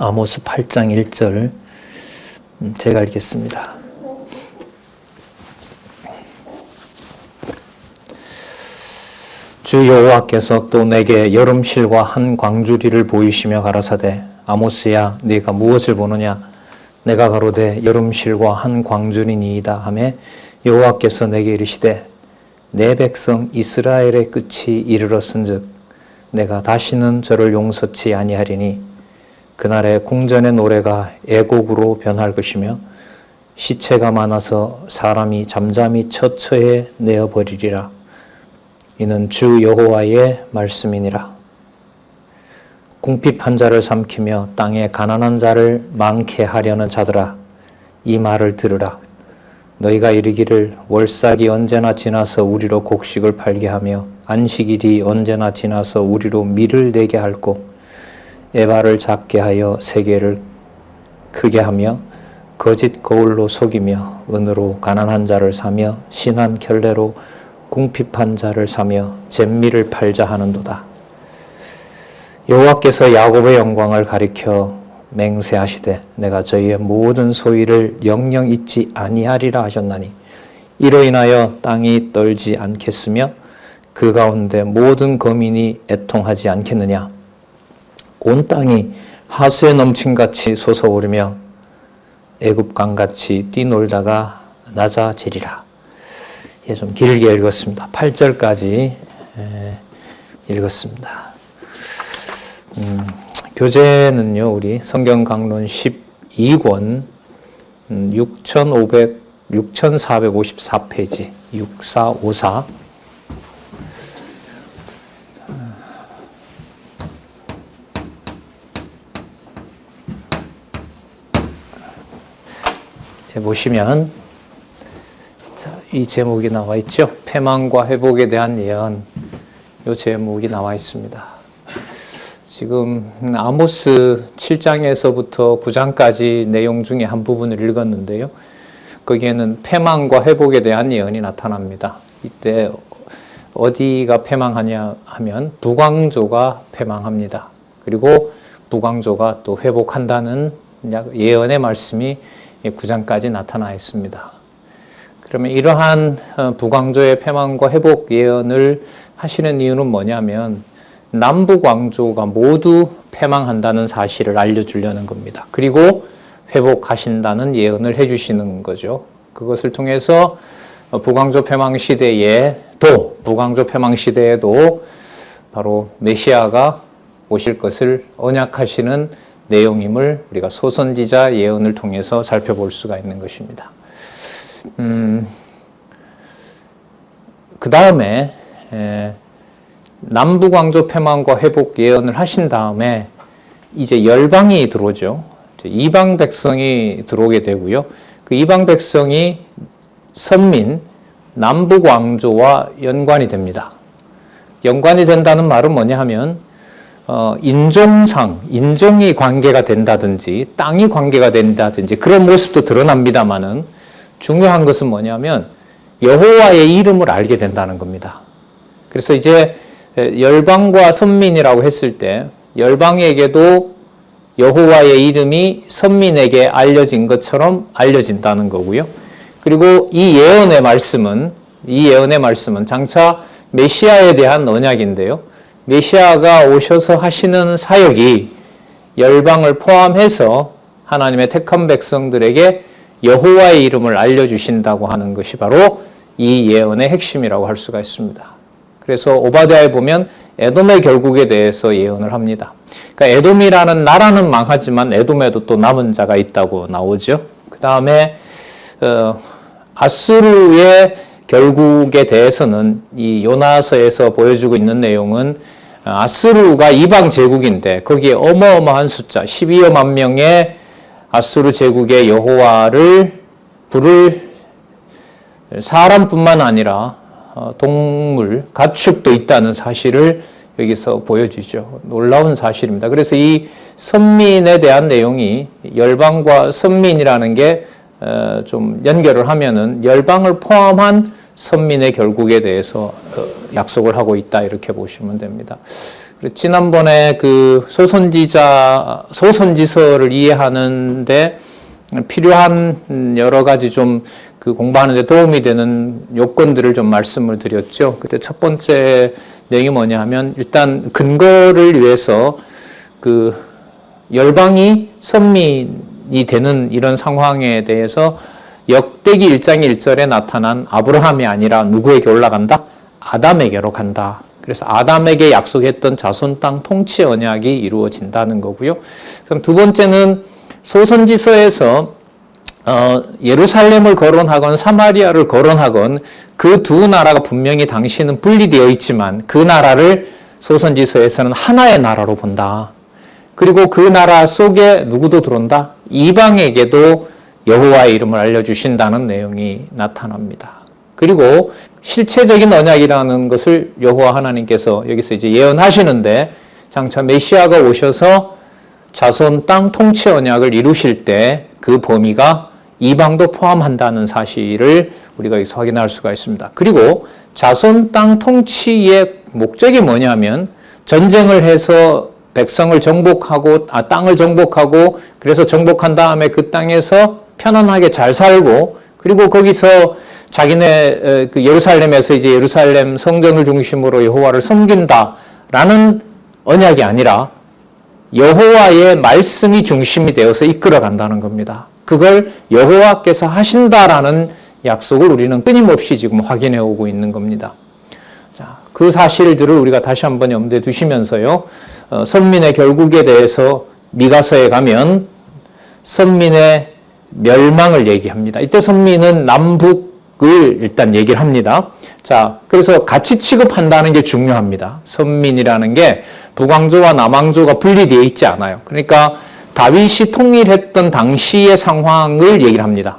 아모스 8장 1절 제가 읽겠습니다. 주 여호와께서 또 내게 여름실과 한 광주리를 보이시며 가라사대 아모스야 네가 무엇을 보느냐 내가 가로되 여름실과 한 광주리니이다 하매 여호와께서 내게 이르시되 내 백성 이스라엘의 끝이 이르렀은즉 내가 다시는 저를 용서치 아니하리니 그날에 궁전의 노래가 애곡으로 변할 것이며 시체가 많아서 사람이 잠잠히 처처해 내어버리리라. 이는 주 여호와의 말씀이니라. 궁핍한 자를 삼키며 땅에 가난한 자를 많게 하려는 자들아 이 말을 들으라. 너희가 이르기를 월삭이 언제나 지나서 우리로 곡식을 팔게 하며 안식일이 언제나 지나서 우리로 밀을 내게 할꼬 에바를 작게 하여 세계를 크게 하며 거짓 거울로 속이며 은으로 가난한 자를 사며 신한 결례로 궁핍한 자를 사며 잿미를 팔자 하는도다. 여호와께서 야곱의 영광을 가리켜 맹세하시되 내가 저희의 모든 소위를 영영 잊지 아니하리라 하셨나니 이로 인하여 땅이 떨지 않겠으며 그 가운데 모든 거민이 애통하지 않겠느냐. 온 땅이 하수에 넘친같이 솟아오르며 애굽강같이 뛰놀다가 낮아지리라. 예, 좀 길게 읽었습니다. 8절까지 읽었습니다. 교재는요, 우리 성경강론 12권 6454페이지 6454 보시면 이 제목이 나와 있죠. 패망과 회복에 대한 예언. 이 제목이 나와 있습니다. 지금 아모스 7장에서부터 9장까지 내용 중에 한 부분을 읽었는데요. 거기에는 패망과 회복에 대한 예언이 나타납니다. 이때 어디가 패망하냐 하면 북왕조가 패망합니다. 그리고 북왕조가 또 회복한다는 예언의 말씀이 9장까지 나타나 있습니다. 그러면 이러한 북왕조의 패망과 회복 예언을 하시는 이유는 뭐냐면 남북왕조가 모두 패망한다는 사실을 알려주려는 겁니다. 그리고 회복하신다는 예언을 해주시는 거죠. 그것을 통해서 북왕조 패망 시대에도 바로 메시아가 오실 것을 언약하시는 내용임을 우리가 소선지자 예언을 통해서 살펴볼 수가 있는 것입니다. 그 다음에 남북왕조 패망과 회복 예언을 하신 다음에 이제 열방이 들어오죠. 이방 백성이 들어오게 되고요. 그 이방 백성이 선민 남북왕조와 연관이 됩니다. 연관이 된다는 말은 뭐냐 하면 인종이 관계가 된다든지 땅이 관계가 된다든지 그런 모습도 드러납니다만은 중요한 것은 뭐냐면 여호와의 이름을 알게 된다는 겁니다. 그래서 이제 열방과 선민이라고 했을 때 열방에게도 여호와의 이름이 선민에게 알려진 것처럼 알려진다는 거고요. 그리고 이 예언의 말씀은 장차 메시아에 대한 언약인데요. 메시아가 오셔서 하시는 사역이 열방을 포함해서 하나님의 택한 백성들에게 여호와의 이름을 알려주신다고 하는 것이 바로 이 예언의 핵심이라고 할 수가 있습니다. 그래서 오바댜에 보면 에돔의 결국에 대해서 예언을 합니다. 그러니까 에돔이라는 나라는 망하지만 에돔에도 또 남은 자가 있다고 나오죠. 그 다음에 아수르의 결국에 대해서는 이 요나서에서 보여주고 있는 내용은 아수르가 이방 제국인데 거기에 어마어마한 숫자 12여만 명의 아수르 제국의 여호와를 부를 사람뿐만 아니라 동물, 가축도 있다는 사실을 여기서 보여주죠. 놀라운 사실입니다. 그래서 이 선민에 대한 내용이 열방과 선민이라는 게 좀 연결을 하면은 열방을 포함한 선민의 결국에 대해서 약속을 하고 있다 이렇게 보시면 됩니다. 지난번에 그 소선지서를 이해하는데 필요한 여러 가지 좀 그 공부하는데 도움이 되는 요건들을 좀 말씀을 드렸죠. 그때 첫 번째 내용이 뭐냐 하면 일단 근거를 위해서 그 열방이 선민이 되는 이런 상황에 대해서 역대기 1장 1절에 나타난 아브라함이 아니라 누구에게 올라간다? 아담에게로 간다. 그래서 아담에게 약속했던 자손 땅 통치 언약이 이루어진다는 거고요. 그럼 두 번째는 소선지서에서 예루살렘을 거론하건 사마리아를 거론하건 그 두 나라가 분명히 당시는 분리되어 있지만 그 나라를 소선지서에서는 하나의 나라로 본다. 그리고 그 나라 속에 누구도 들어온다? 이방에게도 여호와의 이름을 알려주신다는 내용이 나타납니다. 그리고 실체적인 언약이라는 것을 여호와 하나님께서 여기서 이제 예언하시는데 장차 메시아가 오셔서 자손 땅 통치 언약을 이루실 때 그 범위가 이방도 포함한다는 사실을 우리가 여기서 확인할 수가 있습니다. 그리고 자손 땅 통치의 목적이 뭐냐면 전쟁을 해서 백성을 정복하고 땅을 정복하고 그래서 정복한 다음에 그 땅에서 편안하게 잘 살고 그리고 거기서 자기네 그 예루살렘에서 이제 예루살렘 성전을 중심으로 여호와를 섬긴다라는 언약이 아니라 여호와의 말씀이 중심이 되어서 이끌어 간다는 겁니다. 그걸 여호와께서 하신다라는 약속을 우리는 끊임없이 지금 확인해 오고 있는 겁니다. 자, 그 사실들을 우리가 다시 한번 염두에 두시면서요. 선민의 결국에 대해서 미가서에 가면 선민의 멸망을 얘기합니다. 이때 선민은 남북을 일단 얘기를 합니다. 자, 그래서 같이 취급한다는 게 중요합니다. 선민이라는 게 북왕조와 남왕조가 분리되어 있지 않아요. 그러니까 다윗이 통일했던 당시의 상황을 얘기를 합니다.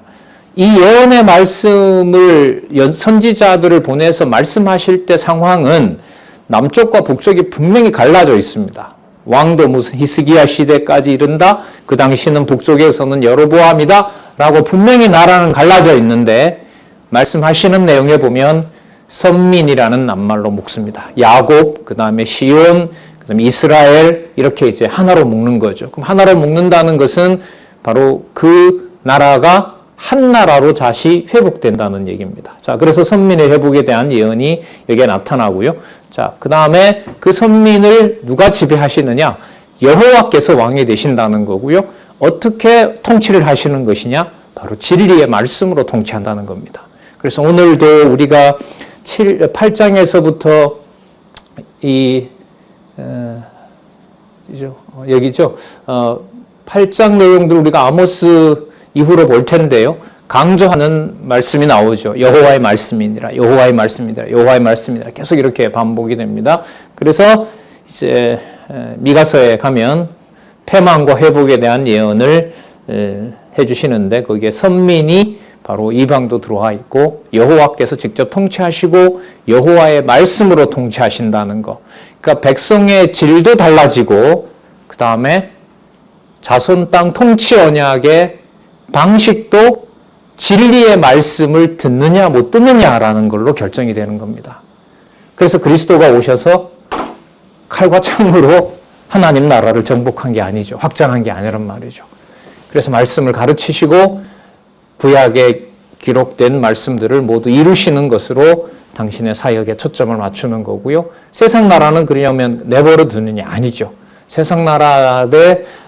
이 예언의 말씀을 선지자들을 보내서 말씀하실 때 상황은 남쪽과 북쪽이 분명히 갈라져 있습니다. 왕도 무슨 히스기야 시대까지 이른다. 그 당시는 북쪽에서는 여로보암이다. 라고 분명히 나라는 갈라져 있는데 말씀하시는 내용에 보면 선민이라는 낱말로 묶습니다. 야곱, 그 다음에 시온, 그 다음에 이스라엘 이렇게 이제 하나로 묶는 거죠. 그럼 하나로 묶는다는 것은 바로 그 나라가 한 나라로 다시 회복된다는 얘기입니다. 자, 그래서 선민의 회복에 대한 예언이 여기에 나타나고요. 자, 그 다음에 그 선민을 누가 지배하시느냐? 여호와께서 왕이 되신다는 거고요. 어떻게 통치를 하시는 것이냐? 바로 진리의 말씀으로 통치한다는 겁니다. 그래서 오늘도 우리가 8장에서부터 여기죠. 8장 내용들 우리가 아모스 이후로 볼 텐데요. 강조하는 말씀이 나오죠. 여호와의 말씀이니라, 여호와의 말씀이니라, 여호와의 말씀이니라. 계속 이렇게 반복이 됩니다. 그래서 이제 미가서에 가면 패망과 회복에 대한 예언을 해주시는데 거기에 선민이 바로 이방도 들어와 있고 여호와께서 직접 통치하시고 여호와의 말씀으로 통치하신다는 거. 그러니까 백성의 질도 달라지고 그 다음에 자손 땅 통치 언약의 방식도 진리의 말씀을 듣느냐 못 듣느냐라는 걸로 결정이 되는 겁니다. 그래서 그리스도가 오셔서 칼과 창으로 하나님 나라를 정복한 게 아니죠. 확장한 게 아니란 말이죠. 그래서 말씀을 가르치시고 구약에 기록된 말씀들을 모두 이루시는 것으로 당신의 사역에 초점을 맞추는 거고요. 세상 나라는 그러냐면 내버려 두느냐 아니죠. 세상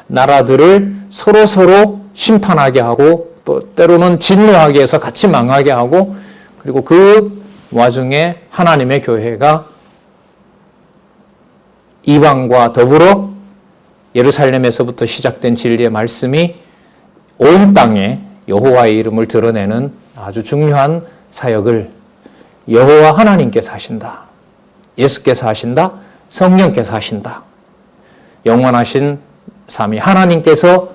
나라들을 서로 심판하게 하고 또 때로는 진노하게 해서 같이 망하게 하고 그리고 그 와중에 하나님의 교회가 이방과 더불어 예루살렘에서부터 시작된 진리의 말씀이 온 땅에 여호와의 이름을 드러내는 아주 중요한 사역을 여호와 하나님께서 하신다. 예수께서 하신다. 성령께서 하신다. 영원하신 삼위 하나님께서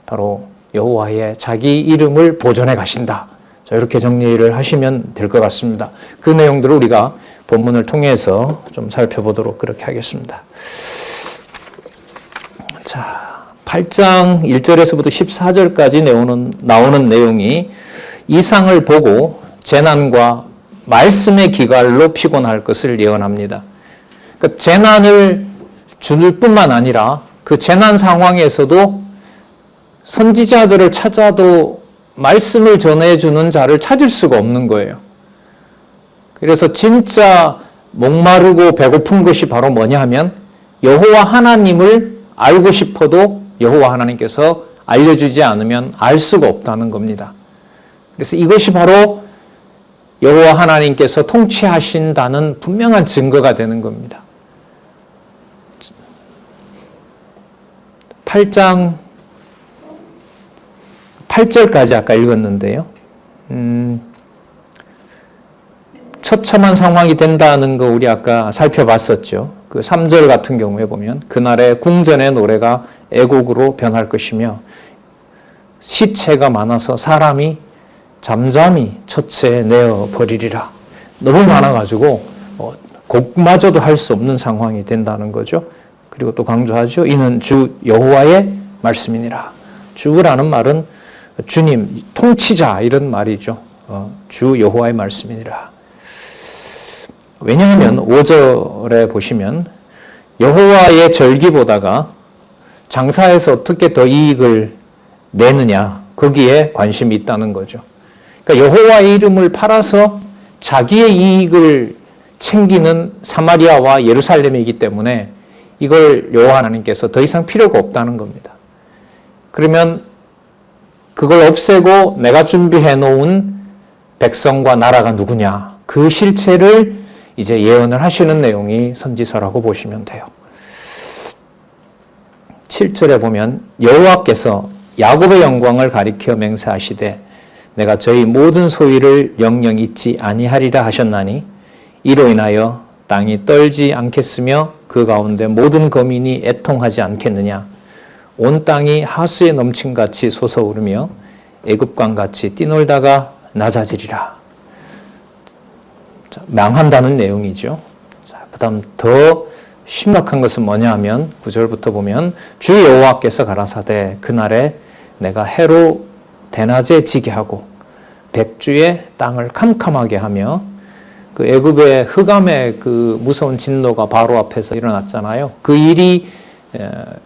바로 여호와의 자기 이름을 보존해 가신다. 자, 이렇게 정리를 하시면 될 것 같습니다. 그 내용들을 우리가 본문을 통해서 좀 살펴보도록 그렇게 하겠습니다. 자, 8장 1절에서부터 14절까지 나오는 내용이 이상을 보고 재난과 말씀의 기갈로 피곤할 것을 예언합니다. 그러니까 재난을 줄 뿐만 아니라 그 재난 상황에서도 선지자들을 찾아도 말씀을 전해주는 자를 찾을 수가 없는 거예요. 그래서 진짜 목마르고 배고픈 것이 바로 뭐냐 하면 여호와 하나님을 알고 싶어도 여호와 하나님께서 알려주지 않으면 알 수가 없다는 겁니다. 그래서 이것이 바로 여호와 하나님께서 통치하신다는 분명한 증거가 되는 겁니다. 8장 8절까지 아까 읽었는데요. 처참한 상황이 된다는 거 우리 아까 살펴봤었죠. 그 3절 같은 경우에 보면 그날의 궁전의 노래가 애곡으로 변할 것이며 시체가 많아서 사람이 잠잠히 처체에 내어 버리리라. 너무 많아가지고 곡마저도 할 수 없는 상황이 된다는 거죠. 그리고 또 강조하죠. 이는 주 여호와의 말씀이니라. 주라는 말은 주님, 통치자 이런 말이죠. 주 여호와의 말씀이니라. 왜냐하면 5절에 보시면 여호와의 절기보다가 장사해서 어떻게 더 이익을 내느냐 거기에 관심이 있다는 거죠. 그러니까 여호와의 이름을 팔아서 자기의 이익을 챙기는 사마리아와 예루살렘이기 때문에 이걸 여호와 하나님께서 더 이상 필요가 없다는 겁니다. 그러면 그걸 없애고 내가 준비해 놓은 백성과 나라가 누구냐 그 실체를 이제 예언을 하시는 내용이 선지서라고 보시면 돼요. 7절에 보면 여호와께서 야곱의 영광을 가리켜 맹세하시되 내가 저희 모든 소유를 영영 잊지 아니하리라 하셨나니 이로 인하여 땅이 떨지 않겠으며 그 가운데 모든 거민이 애통하지 않겠느냐. 온 땅이 하수에 넘친같이 솟아오르며 애굽강같이 뛰놀다가 낮아지리라. 자, 망한다는 내용이죠. 자, 그다음 더 심각한 것은 뭐냐 하면 9절부터 보면 주 여호와께서 가라사대 그날에 내가 해로 대낮에 지게 하고 백주의 땅을 캄캄하게 하며 그 애굽의 흑암의 그 무서운 진노가 바로 앞에서 일어났잖아요. 그 일이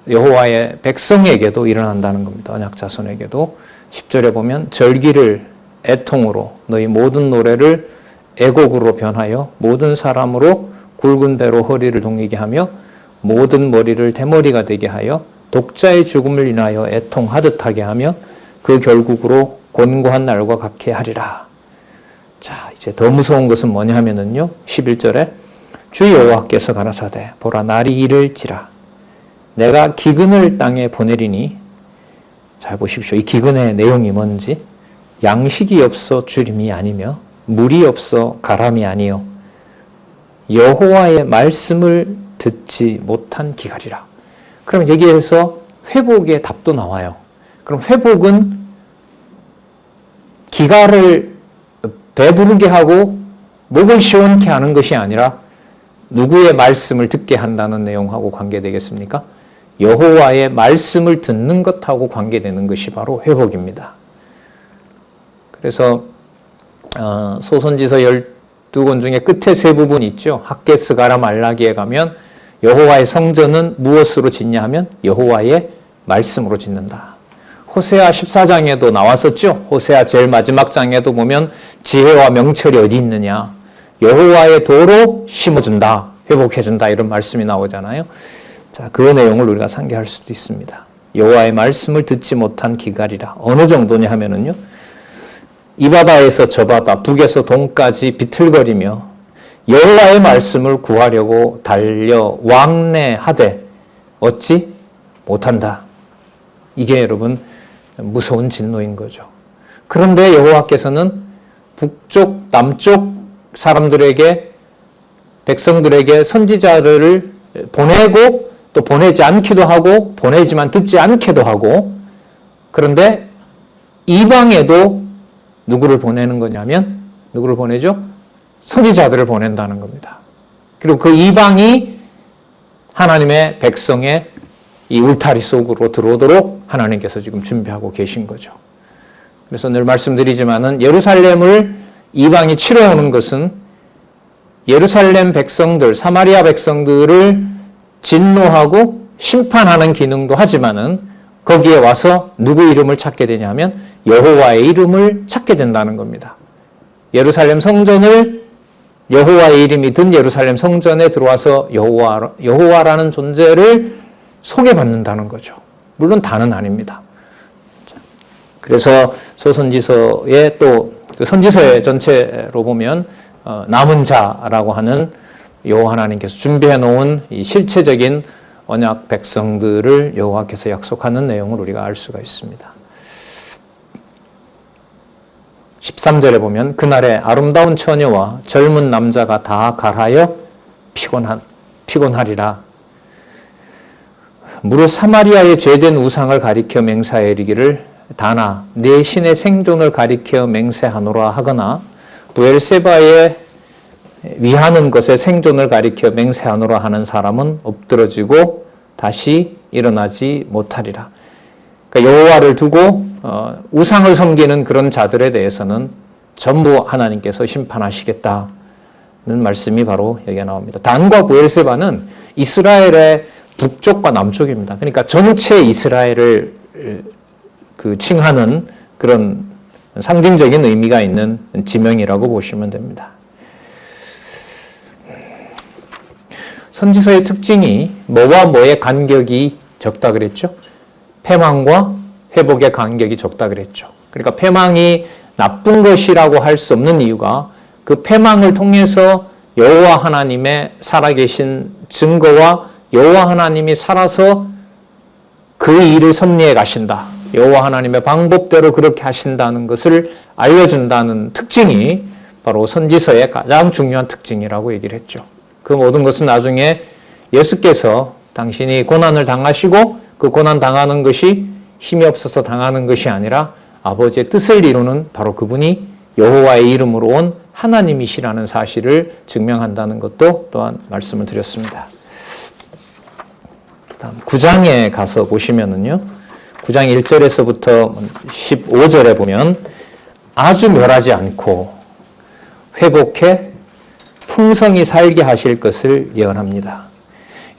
여호와의 백성에게도 일어난다는 겁니다. 언약 자손에게도 10절에 보면 절기를 애통으로 너희 모든 노래를 애곡으로 변하여 모든 사람으로 굵은 배로 허리를 동이게 하며 모든 머리를 대머리가 되게 하여 독자의 죽음을 인하여 애통하듯하게 하며 그 결국으로 곤고한 날과 같게 하리라. 자, 이제 더 무서운 것은 뭐냐 하면은요. 11절에 주 여호와께서 가라사대 보라 날이 이를지라 내가 기근을 땅에 보내리니 잘 보십시오. 이 기근의 내용이 뭔지 양식이 없어 주림이 아니며 물이 없어 가람이 아니요 여호와의 말씀을 듣지 못한 기갈이라. 그럼 여기에서 회복의 답도 나와요. 그럼 회복은 기갈을 배부르게 하고 목을 시원케 하는 것이 아니라 누구의 말씀을 듣게 한다는 내용하고 관계되겠습니까? 여호와의 말씀을 듣는 것하고 관계되는 것이 바로 회복입니다. 그래서 소선지서 12권 중에 끝에 세 부분이 있죠. 학개스 가라 말라기에 가면 여호와의 성전은 무엇으로 짓냐 하면 여호와의 말씀으로 짓는다. 호세아 14장에도 나왔었죠. 호세아 제일 마지막 장에도 보면 지혜와 명철이 어디 있느냐. 여호와의 도로 심어준다. 회복해준다. 이런 말씀이 나오잖아요. 자, 그 내용을 우리가 상기할 수도 있습니다. 여호와의 말씀을 듣지 못한 기갈이라. 어느 정도냐 하면은요. 이 바다에서 저 바다, 북에서 동까지 비틀거리며 여호와의 말씀을 구하려고 달려 왕래하되 얻지 못한다. 이게 여러분 무서운 진노인 거죠. 그런데 여호와께서는 북쪽, 남쪽 사람들에게 백성들에게 선지자를 보내고 또 보내지 않기도 하고 보내지만 듣지 않게도 하고 그런데 이방에도 누구를 보내는 거냐면 누구를 보내죠? 선지자들을 보낸다는 겁니다. 그리고 그 이방이 하나님의 백성의 이 울타리 속으로 들어오도록 하나님께서 지금 준비하고 계신 거죠. 그래서 늘 말씀드리지만은 예루살렘을 이방이 치러오는 것은 예루살렘 백성들, 사마리아 백성들을 진노하고 심판하는 기능도 하지만은 거기에 와서 누구 이름을 찾게 되냐면 여호와의 이름을 찾게 된다는 겁니다. 예루살렘 성전을 여호와의 이름이 든 예루살렘 성전에 들어와서 여호와라는 존재를 소개받는다는 거죠. 물론 다는 아닙니다. 그래서 소선지서의 또 선지서의 전체로 보면 남은 자라고 하는 여호와 하나님께서 준비해 놓은 이 실체적인 언약 백성들을 여호와께서 약속하는 내용을 우리가 알 수가 있습니다. 13절에 보면 그날에 아름다운 처녀와 젊은 남자가 다 갈하여 피곤하리라. 무릇 사마리아의 죄된 우상을 가리켜 맹세하여 이르기를 다나 내 신의 생존을 가리켜 맹세하노라 하거나 브엘세바에 위하는 것의 생존을 가리켜 맹세하노라 하는 사람은 엎드러지고 다시 일어나지 못하리라. 그러니까 여호와를 두고 우상을 섬기는 그런 자들에 대해서는 전부 하나님께서 심판하시겠다는 말씀이 바로 여기에 나옵니다. 단과 브엘세바는 이스라엘의 북쪽과 남쪽입니다. 그러니까 전체 이스라엘을 칭하는 그런 상징적인 의미가 있는 지명이라고 보시면 됩니다. 선지서의 특징이 뭐와 뭐의 간격이 적다 그랬죠? 패망과 회복의 간격이 적다 그랬죠. 그러니까 패망이 나쁜 것이라고 할 수 없는 이유가 그 패망을 통해서 여호와 하나님의 살아계신 증거와 여호와 하나님이 살아서 그 일을 섭리해 가신다. 여호와 하나님의 방법대로 그렇게 하신다는 것을 알려준다는 특징이 바로 선지서의 가장 중요한 특징이라고 얘기를 했죠. 그 모든 것은 나중에 예수께서 당신이 고난을 당하시고 그 고난 당하는 것이 힘이 없어서 당하는 것이 아니라 아버지의 뜻을 이루는 바로 그분이 여호와의 이름으로 온 하나님이시라는 사실을 증명한다는 것도 또한 말씀을 드렸습니다. 다음 9장에 가서 보시면은요. 9장 1절에서부터 15절에 보면 아주 멸하지 않고 회복해 풍성히 살게 하실 것을 예언합니다.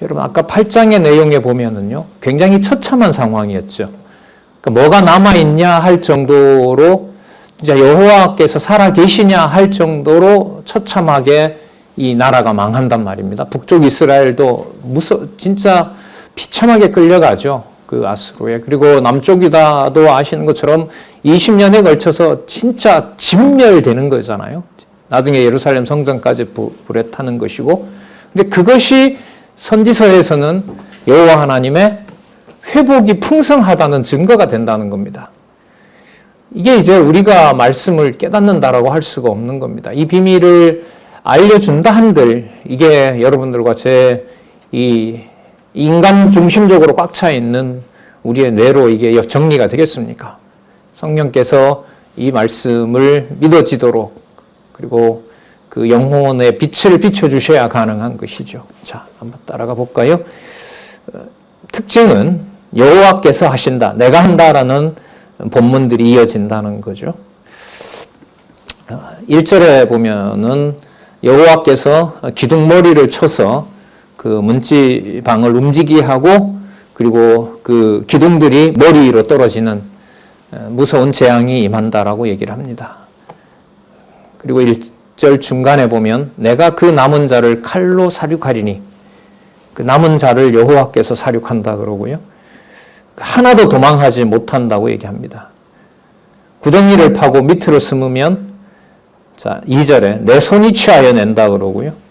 여러분 아까 8장의 내용에 보면은요. 굉장히 처참한 상황이었죠. 그러니까 뭐가 남아있냐 할 정도로 이제 여호와께서 살아계시냐 할 정도로 처참하게 이 나라가 망한단 말입니다. 북쪽 이스라엘도 진짜 비참하게 끌려가죠. 그 아수르에. 그리고 남쪽이다도 아시는 것처럼 20년에 걸쳐서 진짜 진멸되는 거잖아요. 나중에 예루살렘 성전까지 불에 타는 것이고. 근데 그것이 선지서에서는 여호와 하나님의 회복이 풍성하다는 증거가 된다는 겁니다. 이게 이제 우리가 말씀을 깨닫는다라고 할 수가 없는 겁니다. 이 비밀을 알려준다 한들 이게 여러분들과 제 이 인간 중심적으로 꽉 차 있는 우리의 뇌로 이게 정리가 되겠습니까? 성령께서 이 말씀을 믿어지도록 그리고 그 영혼의 빛을 비춰주셔야 가능한 것이죠. 자, 한번 따라가 볼까요? 특징은 여호와께서 하신다, 내가 한다라는 본문들이 이어진다는 거죠. 1절에 보면은 여호와께서 기둥머리를 쳐서 그 문지방을 움직이게 하고 그리고 그 기둥들이 머리 위로 떨어지는 무서운 재앙이 임한다라고 얘기를 합니다. 그리고 1절 중간에 보면 내가 그 남은 자를 칼로 사륙하리니 그 남은 자를 여호와께서 사륙한다 그러고요. 하나도 도망하지 못한다고 얘기합니다. 구덩이를 파고 밑으로 숨으면 자 2절에 내 손이 취하여 낸다 그러고요.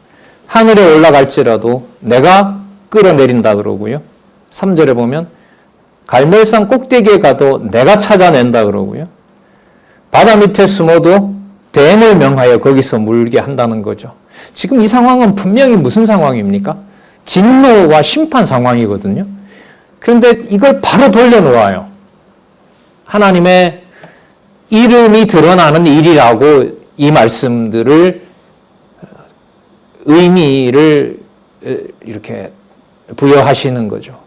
하늘에 올라갈지라도 내가 끌어내린다 그러고요. 3절에 보면 갈멜산 꼭대기에 가도 내가 찾아낸다 그러고요. 바다 밑에 숨어도 대행을 명하여 거기서 물게 한다는 거죠. 지금 이 상황은 분명히 무슨 상황입니까? 진노와 심판 상황이거든요. 그런데 이걸 바로 돌려놓아요. 하나님의 이름이 드러나는 일이라고 이 말씀들을 의미를 이렇게 부여하시는 거죠.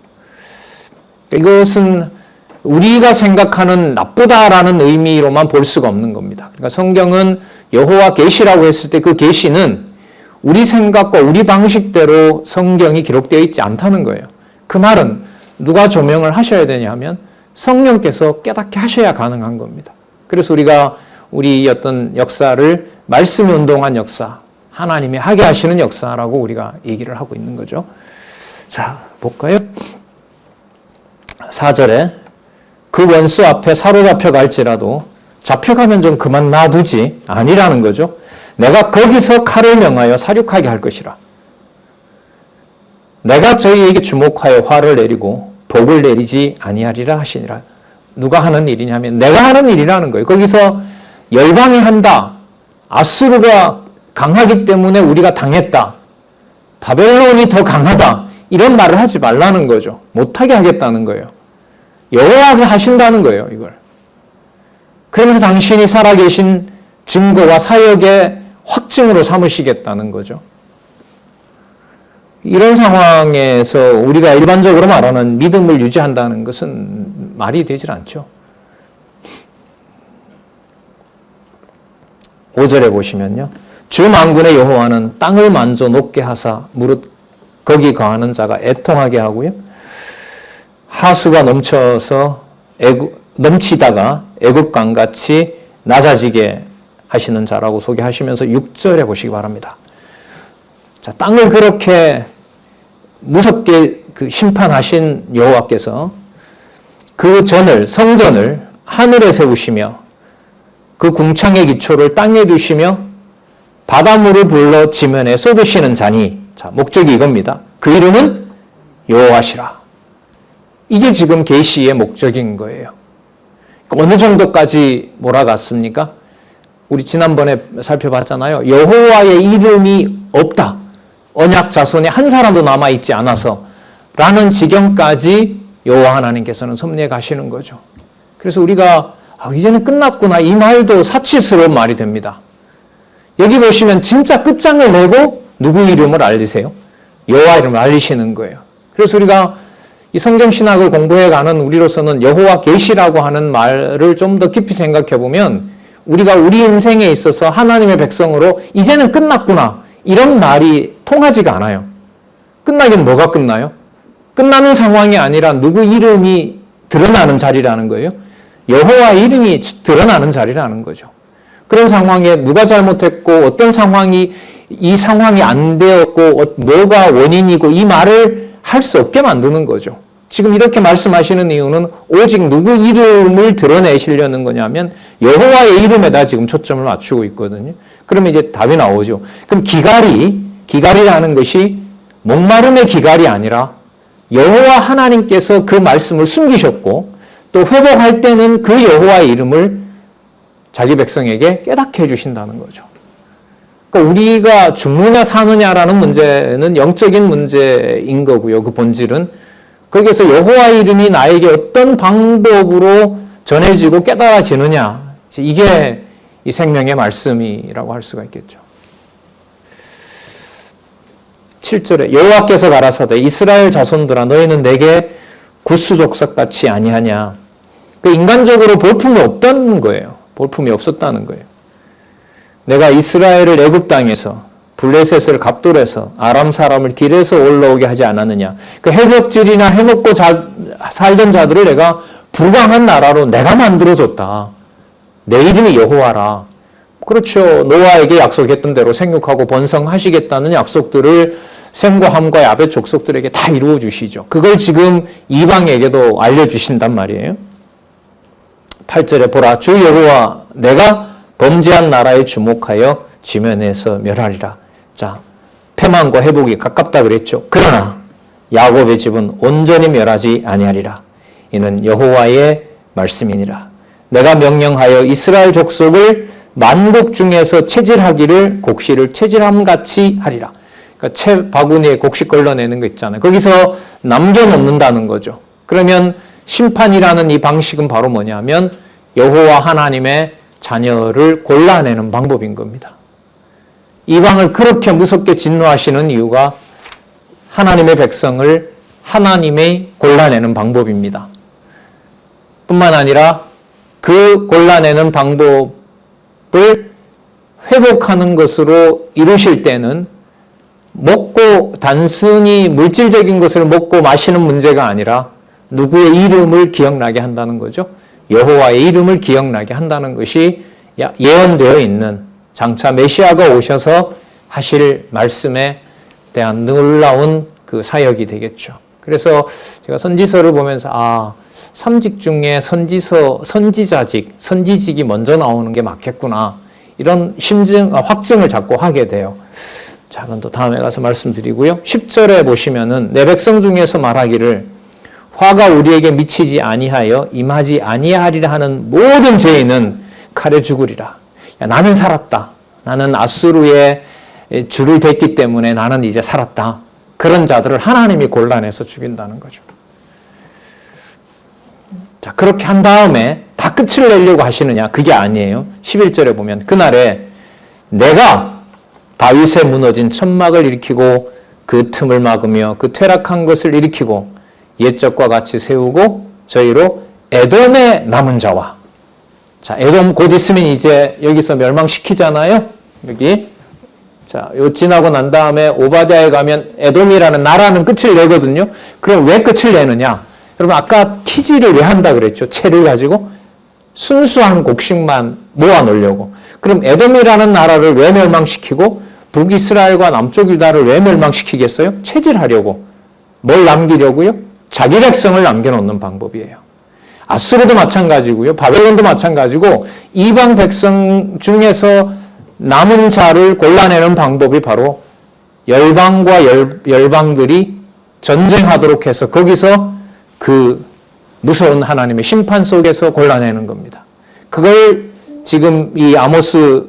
이것은 우리가 생각하는 나쁘다라는 의미로만 볼 수가 없는 겁니다. 그러니까 성경은 여호와 계시라고 했을 때 그 계시는 우리 생각과 우리 방식대로 성경이 기록되어 있지 않다는 거예요. 그 말은 누가 조명을 하셔야 되냐면 성령께서 깨닫게 하셔야 가능한 겁니다. 그래서 우리가 우리 어떤 역사를 말씀이 운동한 역사, 하나님이 하게 하시는 역사라고 우리가 얘기를 하고 있는 거죠. 자, 볼까요? 4절에 그 원수 앞에 사로잡혀 갈지라도 잡혀가면 좀 그만 놔두지 아니라는 거죠. 내가 거기서 칼을 명하여 사륙하게 할 것이라. 내가 저희에게 주목하여 화를 내리고 복을 내리지 아니하리라 하시니라. 누가 하는 일이냐면 내가 하는 일이라는 거예요. 거기서 열방이 한다. 아수르가 강하기 때문에 우리가 당했다. 바벨론이 더 강하다. 이런 말을 하지 말라는 거죠. 못하게 하겠다는 거예요. 여호와가 하신다는 거예요, 이걸. 그러면서 당신이 살아계신 증거와 사역의 확증으로 삼으시겠다는 거죠. 이런 상황에서 우리가 일반적으로 말하는 믿음을 유지한다는 것은 말이 되질 않죠. 5절에 보시면요. 주 만군의 여호와는 땅을 만져 높게 하사 무릇 거기 거하는 자가 애통하게 하고요. 하수가 넘치다가 애굽강같이 낮아지게 하시는 자라고 소개하시면서 6절에 보시기 바랍니다. 자, 땅을 그렇게 무섭게 심판하신 여호와께서 그 성전을 하늘에 세우시며 그 궁창의 기초를 땅에 두시며 바닷물을 불러 지면에 쏟으시는 자니, 자, 목적이 이겁니다. 그 이름은 여호와시라. 이게 지금 계시의 목적인 거예요. 어느 정도까지 몰아갔습니까? 우리 지난번에 살펴봤잖아요. 여호와의 이름이 없다. 언약 자손에 한 사람도 남아있지 않아서 라는 지경까지 여호와 하나님께서는 섭리해 가시는 거죠. 그래서 우리가 이제는 끝났구나 이 말도 사치스러운 말이 됩니다. 여기 보시면 진짜 끝장을 내고 누구 이름을 알리세요? 여호와 이름을 알리시는 거예요. 그래서 우리가 이 성경신학을 공부해가는 우리로서는 여호와 계시라고 하는 말을 좀 더 깊이 생각해 보면 우리가 우리 인생에 있어서 하나님의 백성으로 이제는 끝났구나 이런 말이 통하지가 않아요. 끝나긴 뭐가 끝나요? 끝나는 상황이 아니라 누구 이름이 드러나는 자리라는 거예요. 여호와 이름이 드러나는 자리라는 거죠. 그런 상황에 누가 잘못했고 어떤 상황이 이 상황이 안 되었고 뭐가 원인이고 이 말을 할 수 없게 만드는 거죠. 지금 이렇게 말씀하시는 이유는 오직 누구 이름을 드러내시려는 거냐면 여호와의 이름에다 지금 초점을 맞추고 있거든요. 그러면 이제 답이 나오죠. 그럼 기갈이라는 것이 목마름의 기갈이 아니라 여호와 하나님께서 그 말씀을 숨기셨고 또 회복할 때는 그 여호와의 이름을 자기 백성에게 깨닫게 해주신다는 거죠. 그러니까 우리가 죽느냐 사느냐라는 문제는 영적인 문제인 거고요. 그 본질은 거기에서 여호와의 이름이 나에게 어떤 방법으로 전해지고 깨달아지느냐 이게 이 생명의 말씀이라고 할 수가 있겠죠. 7절에 여호와께서 가라사대 이스라엘 자손들아 너희는 내게 구수족삭같이 아니하냐. 그 인간적으로 볼품이 없다는 거예요. 볼품이 없었다는 거예요. 내가 이스라엘을 애굽 땅에서 블레셋을 갑돌에서 아람 사람을 길에서 올라오게 하지 않았느냐. 그 해적질이나 해먹고 살던 자들을 내가 불강한 나라로 내가 만들어줬다. 내 이름이 여호와라. 그렇죠. 노아에게 약속했던 대로 생육하고 번성하시겠다는 약속들을 셈과 함과 야벳 족속들에게 다 이루어 주시죠. 그걸 지금 이방에게도 알려주신단 말이에요. 8절에 보라 주 여호와 내가 범죄한 나라에 주목하여 지면에서 멸하리라. 자, 패망과 회복이 가깝다 그랬죠. 그러나 야곱의 집은 온전히 멸하지 아니하리라. 이는 여호와의 말씀이니라. 내가 명령하여 이스라엘 족속을 만국 중에서 체질하기를 곡식을 체질함같이 하리라. 그러니까 채 바구니에 곡식 걸러내는 거 있잖아요. 거기서 남겨놓는다는 거죠. 그러면 심판이라는 이 방식은 바로 뭐냐면 여호와 하나님의 자녀를 골라내는 방법인 겁니다. 이방을 그렇게 무섭게 진노하시는 이유가 하나님의 백성을 하나님의 골라내는 방법입니다. 뿐만 아니라 그 골라내는 방법을 회복하는 것으로 이루실 때는 먹고 단순히 물질적인 것을 먹고 마시는 문제가 아니라 누구의 이름을 기억나게 한다는 거죠. 여호와의 이름을 기억나게 한다는 것이 예언되어 있는 장차 메시아가 오셔서 하실 말씀에 대한 놀라운 그 사역이 되겠죠. 그래서 제가 선지서를 보면서 삼직 중에 선지직이 먼저 나오는 게 맞겠구나. 이런 확증을 자꾸 하게 돼요. 자, 그건 또 다음에 가서 말씀드리고요. 10절에 보시면은 내 백성 중에서 말하기를 화가 우리에게 미치지 아니하여 임하지 아니하리라 하는 모든 죄인은 칼에 죽으리라. 나는 살았다. 나는 아수르의 줄을 댔기 때문에 나는 이제 살았다. 그런 자들을 하나님이 골라내서 죽인다는 거죠. 자, 그렇게 한 다음에 다 끝을 내려고 하시느냐? 그게 아니에요. 11절에 보면 그날에 내가 다윗의 무너진 천막을 일으키고 그 틈을 막으며 그 퇴락한 것을 일으키고 옛적과 같이 세우고 저희로 에돔의 남은 자와, 자, 에돔 곧 있으면 이제 여기서 멸망시키잖아요. 여기. 자, 요 지나고 난 다음에 오바댜에 가면 에돔이라는 나라는 끝을 내거든요. 그럼 왜 끝을 내느냐? 여러분 아까 키지를 왜 한다 그랬죠? 채를 가지고 순수한 곡식만 모아 놓으려고. 그럼 에돔이라는 나라를 왜 멸망시키고 북이스라엘과 남쪽 유다를 왜 멸망시키겠어요? 체질하려고. 뭘 남기려고요? 자기 백성을 남겨놓는 방법이에요. 아수르도 마찬가지고요. 바벨론도 마찬가지고 이방 백성 중에서 남은 자를 골라내는 방법이 바로 열방과 열방들이 전쟁하도록 해서 거기서 그 무서운 하나님의 심판 속에서 골라내는 겁니다. 그걸 지금 이 아모스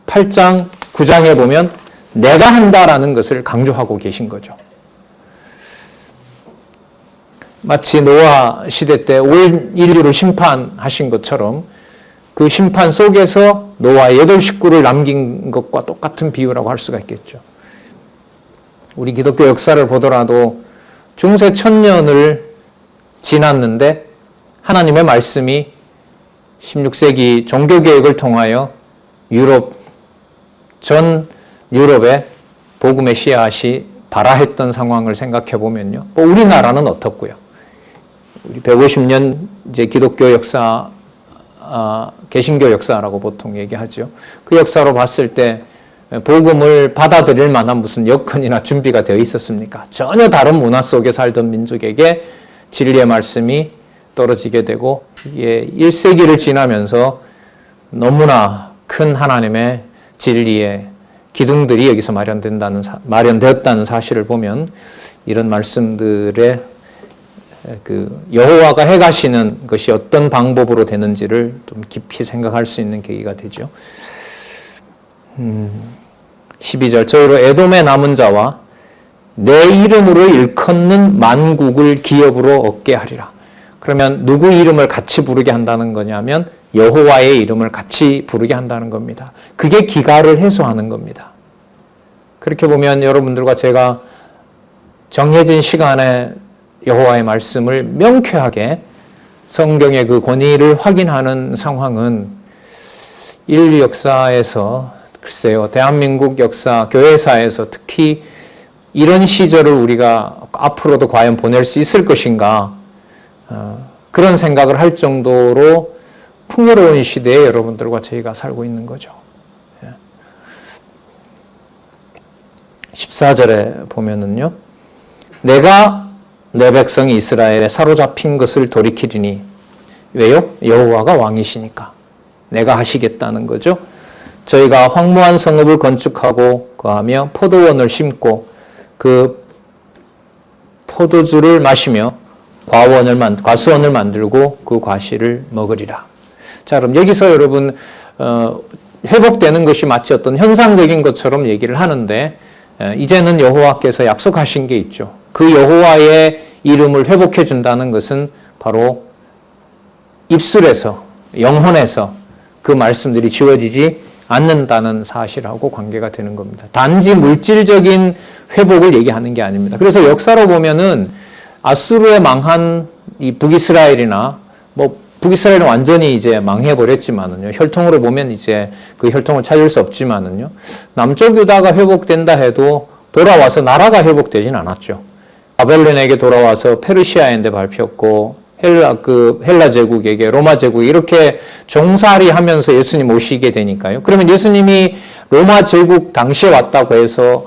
8장 9장에 보면 내가 한다라는 것을 강조하고 계신 거죠. 마치 노아 시대 때 온 인류를 심판하신 것처럼 그 심판 속에서 노아의 8 식구를 남긴 것과 똑같은 비유라고 할 수가 있겠죠. 우리 기독교 역사를 보더라도 중세 1000년을 지났는데 하나님의 말씀이 16세기 종교개혁을 통하여 전 유럽에 복음의 씨앗이 발화했던 상황을 생각해 보면요. 우리나라는 어떻고요? 우리 150년 이제 기독교 역사, 개신교 역사라고 보통 얘기하죠. 그 역사로 봤을 때 복음을 받아들일 만한 무슨 여건이나 준비가 되어 있었습니까? 전혀 다른 문화 속에 살던 민족에게 진리의 말씀이 떨어지게 되고 1세기를 지나면서 너무나 큰 하나님의 진리의 기둥들이 여기서 마련되었다는 사실을 보면 이런 말씀들의 그 여호와가 해가시는 것이 어떤 방법으로 되는지를 좀 깊이 생각할 수 있는 계기가 되죠. 12절 저희로 에돔의 남은 자와 내 이름으로 일컫는 만국을 기업으로 얻게 하리라. 그러면 누구 이름을 같이 부르게 한다는 거냐면 여호와의 이름을 같이 부르게 한다는 겁니다. 그게 기갈을 해소하는 겁니다. 그렇게 보면 여러분들과 제가 정해진 시간에 여호와의 말씀을 명쾌하게 성경의 그 권위를 확인하는 상황은 인류 역사에서 글쎄요, 대한민국 역사, 교회사에서 특히 이런 시절을 우리가 앞으로도 과연 보낼 수 있을 것인가 그런 생각을 할 정도로 풍요로운 시대에 여러분들과 저희가 살고 있는 거죠. 14절에 보면은요. 내가 내 백성이 이스라엘에 사로잡힌 것을 돌이키리니 왜요? 여호와가 왕이시니까 내가 하시겠다는 거죠. 저희가 황무한 성읍을 건축하고 거하며 포도원을 심고 그 포도주를 마시며 과수원을 만들고 그 과실을 먹으리라. 자, 그럼 여기서 여러분 회복되는 것이 마치 어떤 현상적인 것처럼 얘기를 하는데 이제는 여호와께서 약속하신 게 있죠. 그 여호와의 이름을 회복해 준다는 것은 바로 입술에서 영혼에서 그 말씀들이 지워지지 않는다는 사실하고 관계가 되는 겁니다. 단지 물질적인 회복을 얘기하는 게 아닙니다. 그래서 역사로 보면은 아수르에 망한 이 북이스라엘이나 북이스라엘은 완전히 이제 망해버렸지만은요. 혈통으로 보면 이제 그 혈통을 찾을 수 없지만은요. 남쪽 유다가 회복된다 해도 돌아와서 나라가 회복되진 않았죠. 바벨론에게 돌아와서 페르시아인데 밟혔고 헬라 제국에게 로마 제국 이렇게 종살이 하면서 예수님 오시게 되니까요. 그러면 예수님이 로마 제국 당시에 왔다고 해서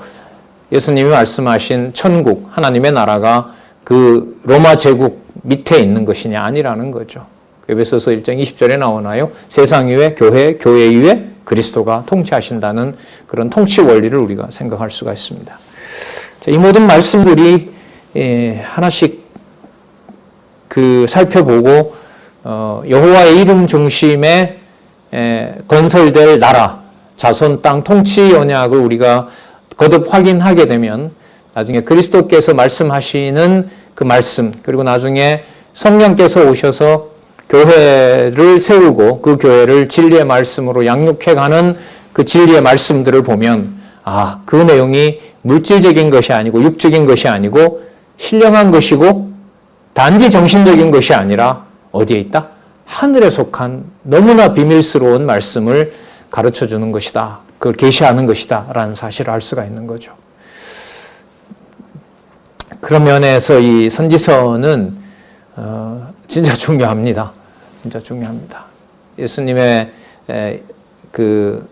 예수님이 말씀하신 천국, 하나님의 나라가 그 로마 제국 밑에 있는 것이냐? 아니라는 거죠. 에베소서 1장 20절에 나오나요? 세상 위에 교회, 교회 위에 그리스도가 통치하신다는 그런 통치 원리를 우리가 생각할 수가 있습니다. 자, 이 모든 말씀들이 하나씩 살펴보고 여호와의 이름 중심의 건설될 나라, 자손 땅 통치 언약을 우리가 거듭 확인하게 되면 나중에 그리스도께서 말씀하시는 그 말씀, 그리고 나중에 성령께서 오셔서 교회를 세우고 그 교회를 진리의 말씀으로 양육해가는 그 진리의 말씀들을 보면 그 내용이 물질적인 것이 아니고 육적인 것이 아니고 신령한 것이고 단지 정신적인 것이 아니라 어디에 있다? 하늘에 속한 너무나 비밀스러운 말씀을 가르쳐주는 것이다. 그걸 계시하는 것이다 라는 사실을 알 수가 있는 거죠. 그런 면에서 이 선지서는 진짜 중요합니다. 진짜 중요합니다. 예수님의 그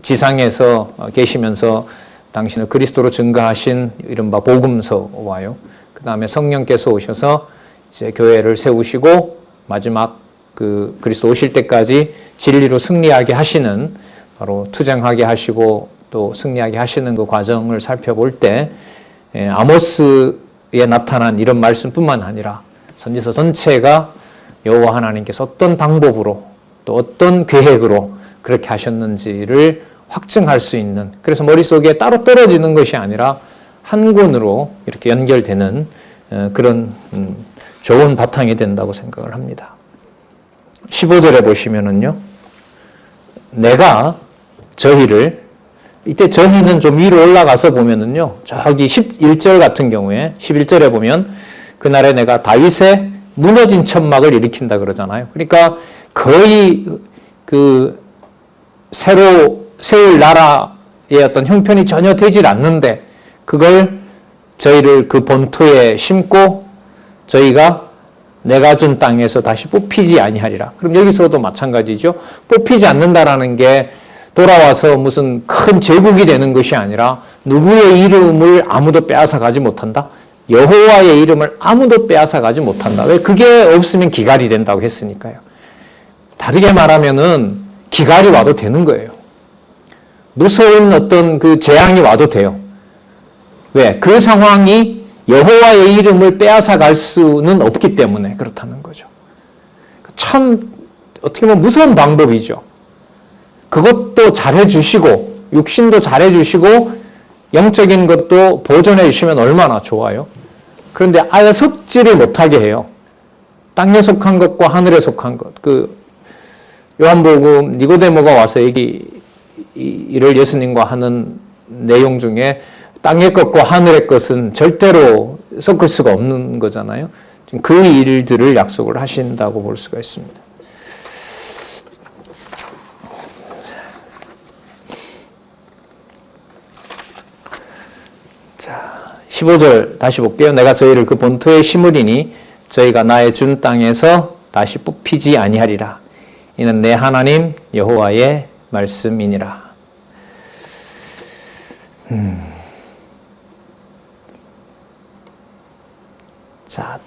지상에서 계시면서 당신을 그리스도로 증거하신 이른바 복음서와요. 그 다음에 성령께서 오셔서 이제 교회를 세우시고 마지막 그 그리스도 오실 때까지 진리로 승리하게 하시는, 바로 투쟁하게 하시고 또 승리하게 하시는 그 과정을 살펴볼 때 아모스에 나타난 이런 말씀뿐만 아니라 선지서 전체가 여호와 하나님께서 어떤 방법으로 또 어떤 계획으로 그렇게 하셨는지를 확증할 수 있는, 그래서 머릿속에 따로 떨어지는 것이 아니라 한 권으로 이렇게 연결되는 그런 좋은 바탕이 된다고 생각을 합니다. 15절에 보시면은요, 내가 저희를, 이때 저희는 좀 위로 올라가서 보면은요, 저기 11절 같은 경우에 11절에 보면 그날에 내가 다윗의 무너진 천막을 일으킨다 그러잖아요. 그러니까 거의 그 새로 세울 나라의 어떤 형편이 전혀 되질 않는데 그걸 저희를 그 본토에 심고 저희가 내가 준 땅에서 다시 뽑히지 아니하리라. 그럼 여기서도 마찬가지죠. 뽑히지 않는다라는 게 돌아와서 무슨 큰 제국이 되는 것이 아니라 누구의 이름을 아무도 빼앗아 가지 못한다. 여호와의 이름을 아무도 빼앗아 가지 못한다. 왜? 그게 없으면 기갈이 된다고 했으니까요. 다르게 말하면은 기갈이 와도 되는 거예요. 무서운 어떤 그 재앙이 와도 돼요. 왜? 그 상황이 여호와의 이름을 빼앗아 갈 수는 없기 때문에 그렇다는 거죠. 참 어떻게 보면 무서운 방법이죠. 그것도 잘해주시고 육신도 잘해주시고 영적인 것도 보존해 주시면 얼마나 좋아요. 그런데 아예 섞지를 못하게 해요. 땅에 속한 것과 하늘에 속한 것. 그 요한복음 니고데모가 와서 이를 예수님과 하는 내용 중에 땅의 것과 하늘의 것은 절대로 섞을 수가 없는 거잖아요. 그 일들을 약속을 하신다고 볼 수가 있습니다. 자, 15절 다시 볼게요. 내가 저희를 그 본토에 심으리니 저희가 나의 준 땅에서 다시 뽑히지 아니하리라. 이는 내 하나님 여호와의 말씀이니라. 자,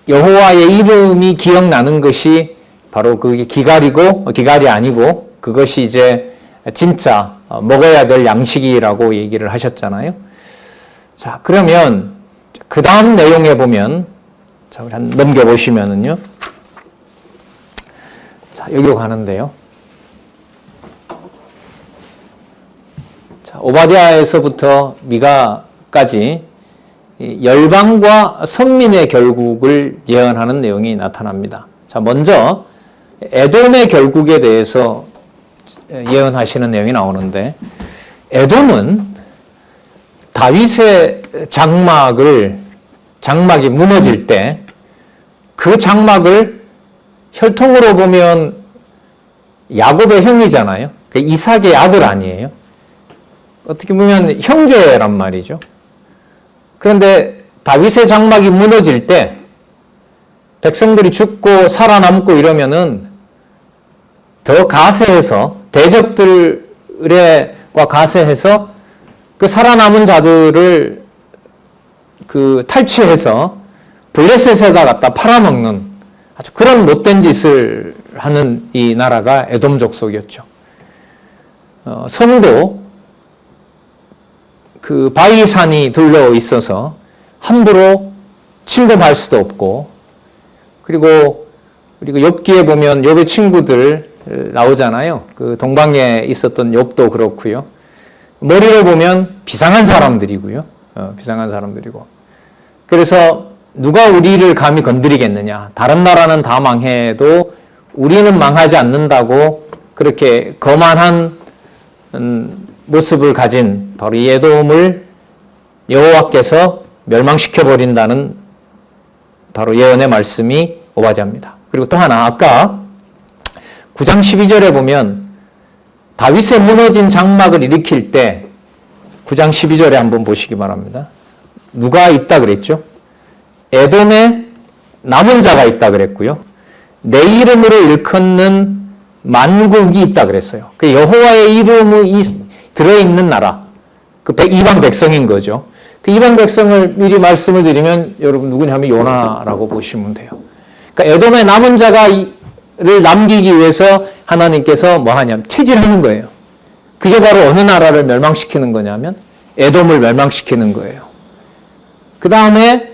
여호와의 이름이 기억나는 것이 바로 그게 기갈이 아니고 그것이 이제 진짜 먹어야 될 양식이라고 얘기를 하셨잖아요. 자, 그러면 그 다음 내용에 보면, 자, 우리 한번 넘겨보시면은요. 자, 여기로 가는데요. 자, 오바댜에서부터 미가까지 열방과 선민의 결국을 예언하는 내용이 나타납니다. 자, 먼저 에돔의 결국에 대해서 예언하시는 내용이 나오는데, 에돔은 다윗의 장막이 무너질 때 그 장막을 혈통으로 보면 야곱의 형이잖아요. 이삭의 아들 아니에요. 어떻게 보면 형제란 말이죠. 그런데 다윗의 장막이 무너질 때 백성들이 죽고 살아남고 이러면은 더 가세해서 대적들과 가세해서 그 살아남은 자들을 그 탈취해서 블레셋에다 갖다 팔아먹는 아주 그런 못된 짓을 하는 이 나라가 에돔 족속이었죠. 성도 그 바위산이 둘러 있어서 함부로 침범할 수도 없고, 그리고 욥기에 보면 욥의 친구들 나오잖아요. 그 동방에 있었던 욥도 그렇고요. 머리를 보면 비상한 사람들이고요. 비상한 사람들이고. 그래서 누가 우리를 감히 건드리겠느냐. 다른 나라는 다 망해도 우리는 망하지 않는다고 그렇게 거만한 모습을 가진 바로 이 에돔을 여호와께서 멸망시켜버린다는 바로 예언의 말씀이 오바댜입니다. 그리고 또 하나, 아까 9장 12절에 보면 다윗의 무너진 장막을 일으킬 때 9장 12절에 한번 보시기 바랍니다. 누가 있다 그랬죠? 에돔에 남은 자가 있다 그랬고요. 내 이름으로 일컫는 만국이 있다 그랬어요. 그 여호와의 이름이 들어있는 나라, 그 이방 백성인 거죠. 그 이방 백성을 미리 말씀을 드리면 여러분 누구냐면 요나라고 보시면 돼요. 그러니까 에돔의 남은 자가를 남기기 위해서 하나님께서 뭐 하냐면 체질하는 거예요. 그게 바로 어느 나라를 멸망시키는 거냐면 에돔을 멸망시키는 거예요. 그 다음에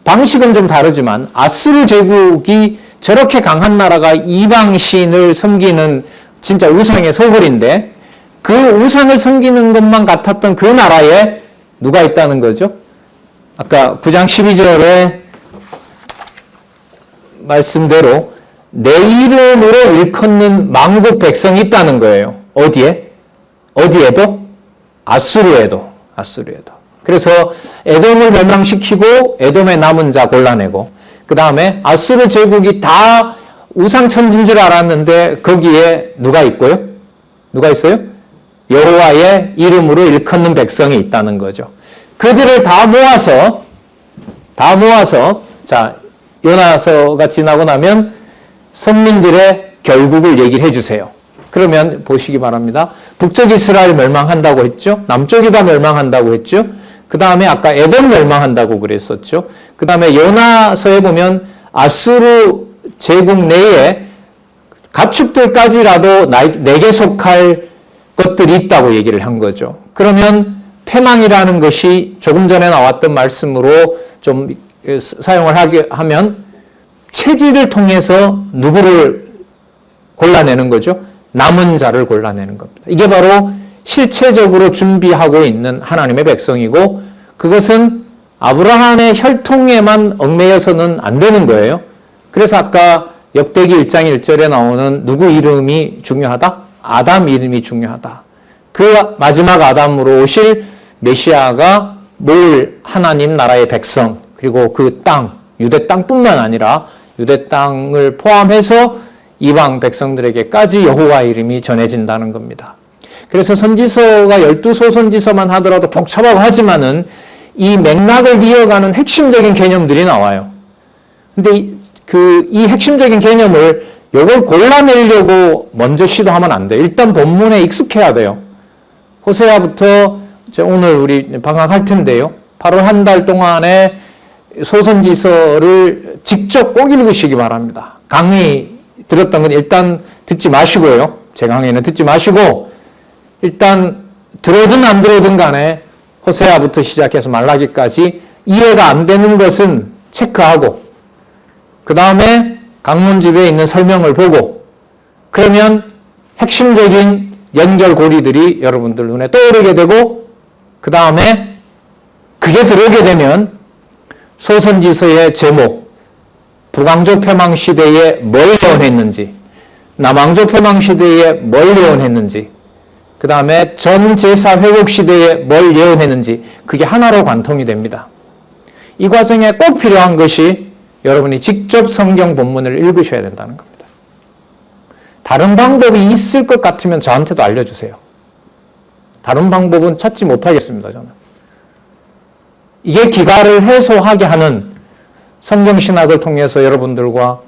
방식은 좀 다르지만 아수르 제국이 저렇게 강한 나라가 이방 신을 섬기는 진짜 우상의 소굴인데 그 우상을 섬기는 것만 같았던 그 나라에 누가 있다는 거죠? 아까 9장 12절에 말씀대로 내 이름으로 일컫는 만국 백성이 있다는 거예요. 어디에? 어디에도? 아수르에도. 그래서 에돔을 멸망시키고 에돔의 남은 자 골라내고, 그 다음에 아수르 제국이 다 우상천지인 줄 알았는데 거기에 누가 있고요? 누가 있어요? 여호와의 이름으로 일컫는 백성이 있다는 거죠. 그들을 다 모아서 자, 요나서가 지나고 나면 선민들의 결국을 얘기를 해주세요. 그러면 보시기 바랍니다. 북쪽 이스라엘 멸망한다고 했죠. 남쪽이 다 멸망한다고 했죠. 그 다음에 아까 에돔 멸망한다고 그랬었죠. 그 다음에 요나서에 보면 아수르 제국 내에 가축들까지라도 내게 속할 것들이 있다고 얘기를 한 거죠. 그러면 패망이라는 것이 조금 전에 나왔던 말씀으로 좀 사용을 하면 체질을 통해서 누구를 골라내는 거죠? 남은 자를 골라내는 겁니다. 이게 바로 실체적으로 준비하고 있는 하나님의 백성이고, 그것은 아브라함의 혈통에만 얽매여서는 안 되는 거예요. 그래서 아까 역대기 1장 1절에 나오는 누구 이름이 중요하다? 아담 이름이 중요하다. 그 마지막 아담으로 오실 메시아가 모을 하나님 나라의 백성, 그리고 그 땅, 유대 땅뿐만 아니라 유대 땅을 포함해서 이방 백성들에게까지 여호와 이름이 전해진다는 겁니다. 그래서 선지서가 12소선지서만 하더라도 복잡하고 하지만은 이 맥락을 이어가는 핵심적인 개념들이 나와요. 근데 이 핵심적인 개념을 요걸 골라내려고 먼저 시도하면 안 돼요. 일단 본문에 익숙해야 돼요. 호세아부터 오늘 우리 방학할 텐데요. 8월 한 달 동안에 소선지서를 직접 꼭 읽으시기 바랍니다. 강의 들었던 건 일단 듣지 마시고요. 제 강의는 듣지 마시고 일단 들어든 안 들어든 간에 호세아부터 시작해서 말라기까지 이해가 안 되는 것은 체크하고 그 다음에 강론집에 있는 설명을 보고 그러면 핵심적인 연결고리들이 여러분들 눈에 떠오르게 되고 그 다음에 그게 들어오게 되면 소선지서의 제목, 북왕조 패망 시대에 뭘 예언했는지, 남왕조 패망 시대에 뭘 예언했는지, 그 다음에 전제사 회복 시대에 뭘 예언했는지 그게 하나로 관통이 됩니다. 이 과정에 꼭 필요한 것이 여러분이 직접 성경 본문을 읽으셔야 된다는 겁니다. 다른 방법이 있을 것 같으면 저한테도 알려주세요. 다른 방법은 찾지 못하겠습니다, 저는. 이게 기갈을 해소하게 하는 성경신학을 통해서 여러분들과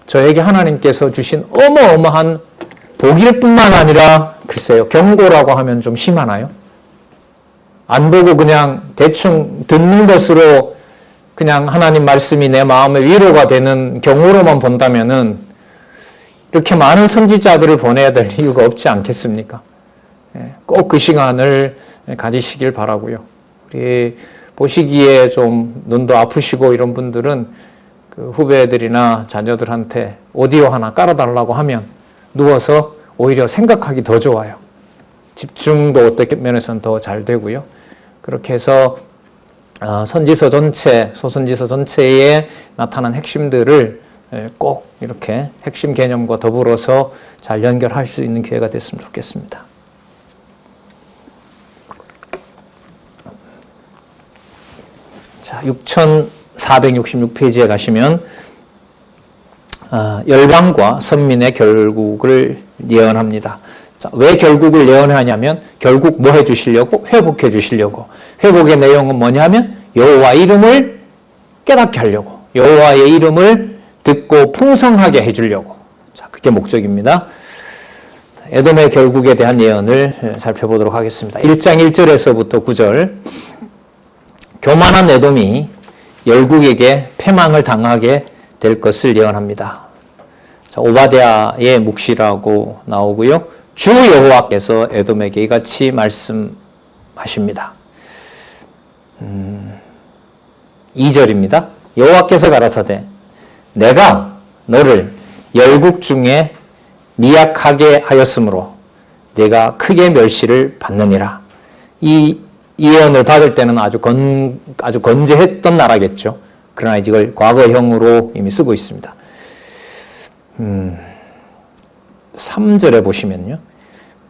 저에게 하나님께서 주신 어마어마한 복일 뿐만 아니라 글쎄요, 경고라고 하면 좀 심하나요? 안 보고 그냥 대충 듣는 것으로 그냥 하나님 말씀이 내 마음에 위로가 되는 경우로만 본다면은 이렇게 많은 선지자들을 보내야 될 이유가 없지 않겠습니까? 꼭 그 시간을 가지시길 바라고요. 우리 보시기에 좀 눈도 아프시고 이런 분들은 그 후배들이나 자녀들한테 오디오 하나 깔아달라고 하면 누워서 오히려 생각하기 더 좋아요. 집중도 어떤 면에서는 더 잘 되고요. 그렇게 해서 선지서 전체, 소선지서 전체에 나타난 핵심들을 꼭 이렇게 핵심 개념과 더불어서 잘 연결할 수 있는 기회가 됐으면 좋겠습니다. 자, 6466페이지에 가시면 열방과 선민의 결국을 예언합니다. 자, 왜 결국을 예언하냐면 결국 뭐 해주시려고? 회복해 주시려고. 회복의 내용은 뭐냐면 여호와 이름을 깨닫게 하려고. 여호와의 이름을 듣고 풍성하게 해주려고. 자, 그게 목적입니다. 에돔의 결국에 대한 예언을 살펴보도록 하겠습니다. 1장 1절에서부터 9절. 교만한 에돔이 열국에게 패망을 당하게 될 것을 예언합니다. 자, 오바댜의 묵시라고 나오고요. 주 여호와께서 에돔에게 이같이 말씀하십니다. 2절입니다. 여호와께서 가라사대 내가 너를 열국 중에 미약하게 하였으므로 내가 크게 멸시를 받느니라. 이 예언을 받을 때는 아주 건재했던 나라겠죠. 그러나 이걸 과거형으로 이미 쓰고 있습니다. 3절에 보시면요.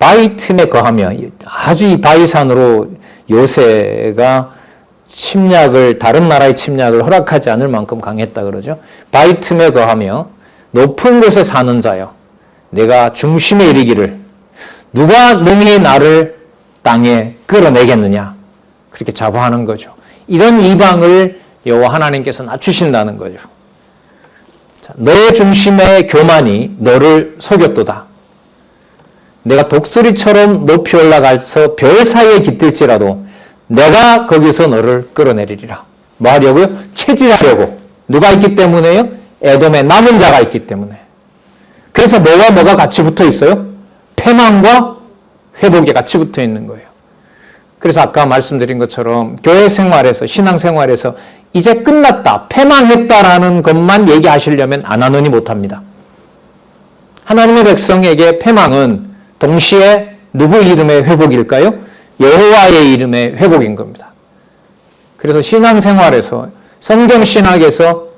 바위 틈에 거하며 아주 이 바위산으로 요새가 다른 나라의 침략을 허락하지 않을 만큼 강했다 그러죠. 바위 틈에 거하며 높은 곳에 사는 자여 내가 중심에 이르기를 누가 능히 나를 땅에 끌어내겠느냐. 그렇게 자부하는 거죠. 이런 이방을 여호와 하나님께서 낮추신다는 거죠. 자, 너의 중심의 교만이 너를 속였도다. 내가 독수리처럼 높이 올라가서 별 사이에 깃들지라도 내가 거기서 너를 끌어내리리라. 뭐 하려고요? 체질하려고. 누가 있기 때문에요? 에돔의 남은 자가 있기 때문에. 그래서 뭐와 뭐가 같이 붙어 있어요? 패망과 회복이 같이 붙어 있는 거예요. 그래서 아까 말씀드린 것처럼 교회 생활에서, 신앙 생활에서 이제 끝났다, 패망했다라는 것만 얘기하시려면 안 하느니 못합니다. 하나님의 백성에게 패망은 동시에 누구 이름의 회복일까요? 여호와의 이름의 회복인 겁니다. 그래서 신앙 생활에서, 성경 신학에서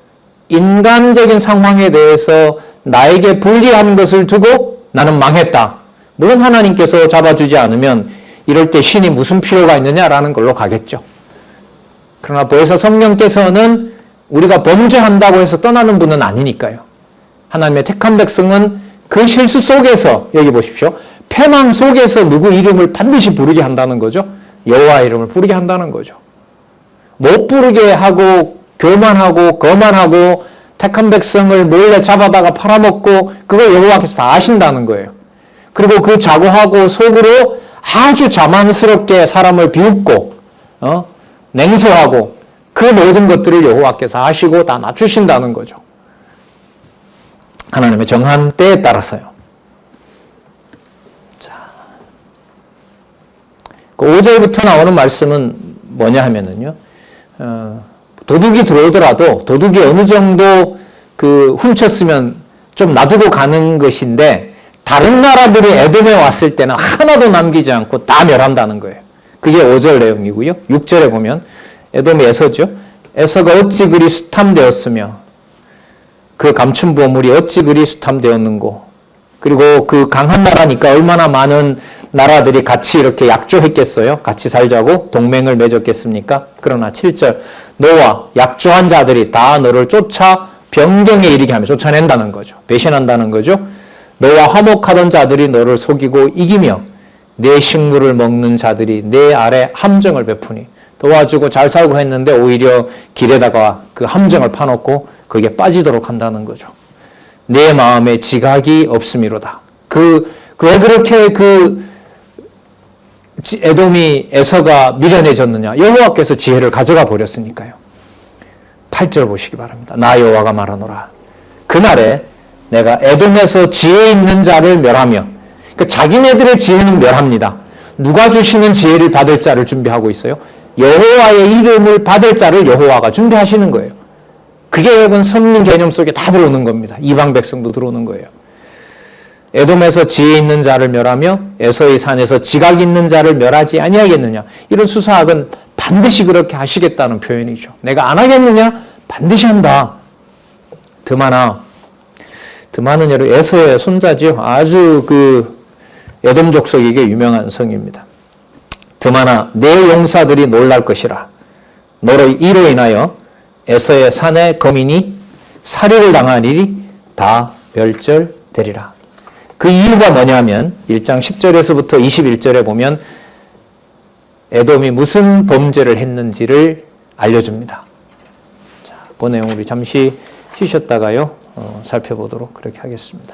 인간적인 상황에 대해서 나에게 불리한 것을 두고 나는 망했다. 물론 하나님께서 잡아주지 않으면 이럴 때 신이 무슨 필요가 있느냐라는 걸로 가겠죠. 그러나 벌써 성령께서는 우리가 범죄한다고 해서 떠나는 분은 아니니까요. 하나님의 택한 백성은 그 실수 속에서, 여기 보십시오. 패망 속에서 누구 이름을 반드시 부르게 한다는 거죠. 여호와 이름을 부르게 한다는 거죠. 못 부르게 하고 교만하고 거만하고 택한 백성을 몰래 잡아다가 팔아먹고 그걸 여호와께서 다 아신다는 거예요. 그리고 그 자고하고 속으로 아주 자만스럽게 사람을 비웃고 냉소하고 그 모든 것들을 여호와께서 아시고 다 낮추신다는 거죠. 하나님의 정한 때에 따라서요. 자, 그 5절부터 나오는 말씀은 뭐냐 하면은요. 도둑이 들어오더라도 도둑이 어느 정도 훔쳤으면 좀 놔두고 가는 것인데 다른 나라들이 에돔에 왔을 때는 하나도 남기지 않고 다 멸한다는 거예요. 그게 5절 내용이고요. 6절에 보면 에돔이 에서죠. 에서가 어찌 그리 수탐되었으며 그 감춘 보물이 어찌 그리 수탐되었는고. 그리고 그 강한 나라니까 얼마나 많은 나라들이 같이 이렇게 약조했겠어요. 같이 살자고 동맹을 맺었겠습니까? 그러나 7절 너와 약조한 자들이 다 너를 쫓아 변경에 이르게 하며 쫓아낸다는 거죠. 배신한다는 거죠. 너와 화목하던 자들이 너를 속이고 이기며 내 식물을 먹는 자들이 내 아래 함정을 베푸니 도와주고 잘 살고 했는데 오히려 길에다가 그 함정을 파놓고 거기에 빠지도록 한다는 거죠. 내 마음에 지각이 없음이로다. 왜 그렇게 에돔이 에서가 미련해졌느냐? 여호와께서 지혜를 가져가 버렸으니까요. 8절 보시기 바랍니다. 나 여호와가 말하노라. 그날에 내가 에돔에서 지혜 있는 자를 멸하며, 그러니까 자기네들의 지혜는 멸합니다. 누가 주시는 지혜를 받을 자를 준비하고 있어요? 여호와의 이름을 받을 자를 여호와가 준비하시는 거예요. 그게 여러분 선민 개념 속에 다 들어오는 겁니다. 이방 백성도 들어오는 거예요. 에돔에서 지혜 있는 자를 멸하며 에서의 산에서 지각 있는 자를 멸하지 아니하겠느냐. 이런 수사학은 반드시 그렇게 하시겠다는 표현이죠. 내가 안 하겠느냐? 반드시 한다. 드마는 여러분 에서의 손자죠. 아주 에돔 족속에게 유명한 성입니다. 드마나 내 용사들이 놀랄 것이라. 너로 이로 인하여 에서의 산의 거민이 살해를 당한 일이 다 멸절되리라. 그 이유가 뭐냐면 1장 10절에서부터 21절에 보면 에돔이 무슨 범죄를 했는지를 알려줍니다. 자, 그 내용 우리 잠시 쉬셨다가요 살펴보도록 그렇게 하겠습니다.